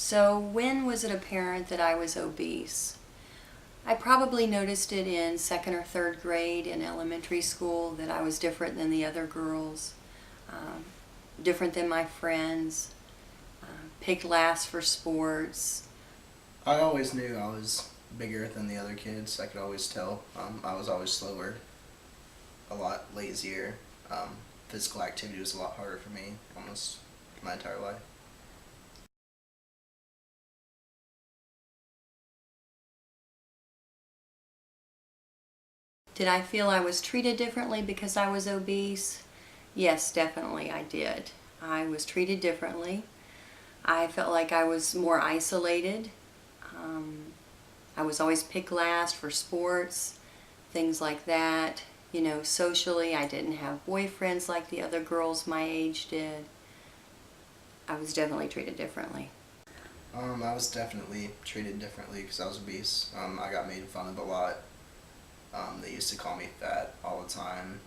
So when was it apparent that I was obese? I probably noticed it in second or third grade in elementary school, that I was different than the other girls, um, different than my friends, picked last for sports. I always knew I was bigger than the other kids. I could always tell. I was always slower, a lot lazier. Um, Physical activity was a lot harder for me almost my entire life. Did I feel I was treated differently because I was obese? Yes, definitely I did. I was treated differently. I felt like I was more isolated. Um, I was always picked last for sports, things like that. You know, socially, I didn't have boyfriends like the other girls my age did. I was definitely treated differently. I was definitely treated differently because I was obese. I got made fun of a lot. They used to call me fat all the time.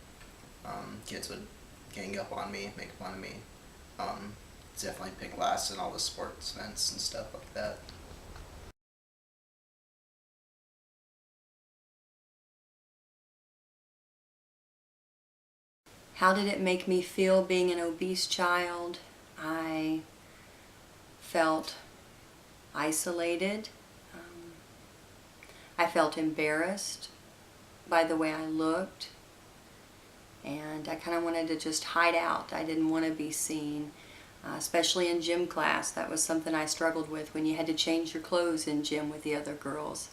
Kids would gang up on me, make fun of me. Um, Definitely picked last in all the sports events and stuff like that. How did it make me feel being an obese child? I felt isolated. Um, I felt embarrassed by the way I looked, and I kind of wanted to just hide out. I didn't want to be seen, especially in gym class. That was something I struggled with when you had to change your clothes in gym with the other girls.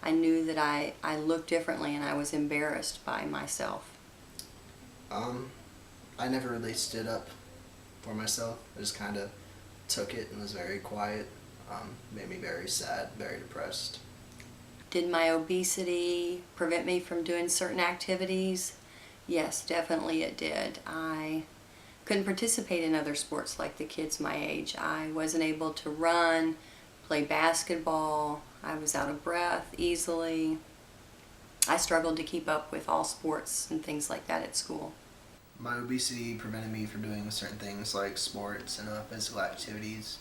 I knew that I looked differently and I was embarrassed by myself. Um, I never really stood up for myself. I just kind of took it and was very quiet. Made me very sad, very depressed. Did my obesity prevent me from doing certain activities? Yes, definitely it did. I couldn't participate in other sports like the kids my age. I wasn't able to run, play basketball. I was out of breath easily. I struggled to keep up with all sports and things like that at school. My obesity prevented me from doing certain things like sports and physical activities.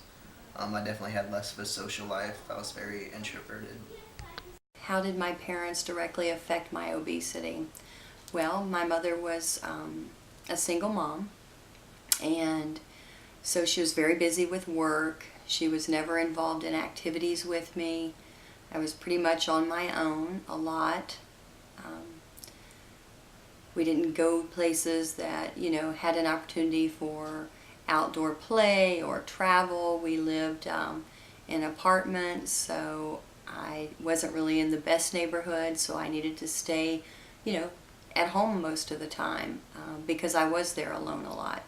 I definitely had less of a social life. I was very introverted. How did my parents directly affect my obesity? Well, my mother was a single mom, and so she was very busy with work. She was never involved in activities with me. I was pretty much on my own a lot. Um, we didn't go places that, had an opportunity for outdoor play or travel. We lived in apartments, so I wasn't really in the best neighborhood, so I needed to stay, you know, at home most of the time because I was there alone a lot.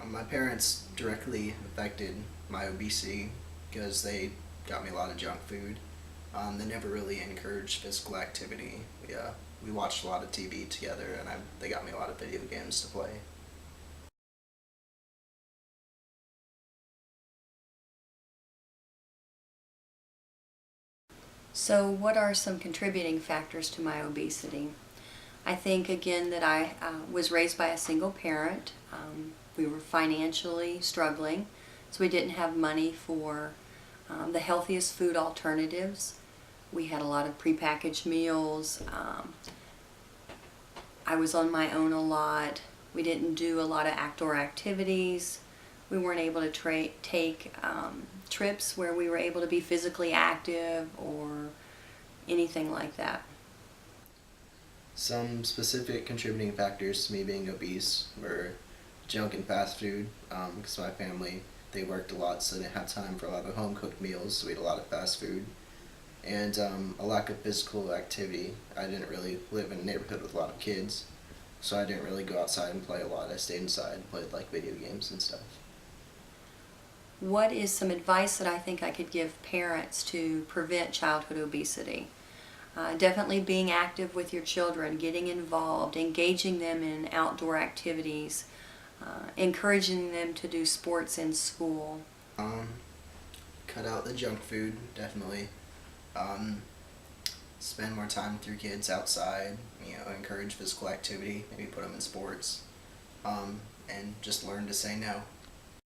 My parents directly affected my obesity because they got me a lot of junk food. They never really encouraged physical activity. We watched a lot of TV together, and they got me a lot of video games to play. So what are some contributing factors to my obesity? I think again that I was raised by a single parent. We were financially struggling, so we didn't have money for the healthiest food alternatives. We had a lot of prepackaged meals. I was on my own a lot. We didn't do a lot of outdoor activities. We weren't able to take trips where we were able to be physically active or anything like that. Some specific contributing factors to me being obese were junk and fast food, because my family, they worked a lot, so they didn't have time for a lot of home cooked meals, so we ate a lot of fast food. And a lack of physical activity. I didn't really live in a neighborhood with a lot of kids, so I didn't really go outside and play a lot. I stayed inside and played like video games and stuff. What is some advice that I think I could give parents to prevent childhood obesity? Definitely being active with your children, getting involved, engaging them in outdoor activities, encouraging them to do sports in school. Um, Cut out the junk food, definitely. Um, Spend more time with your kids outside. Encourage physical activity. Maybe put them in sports, and just learn to say no.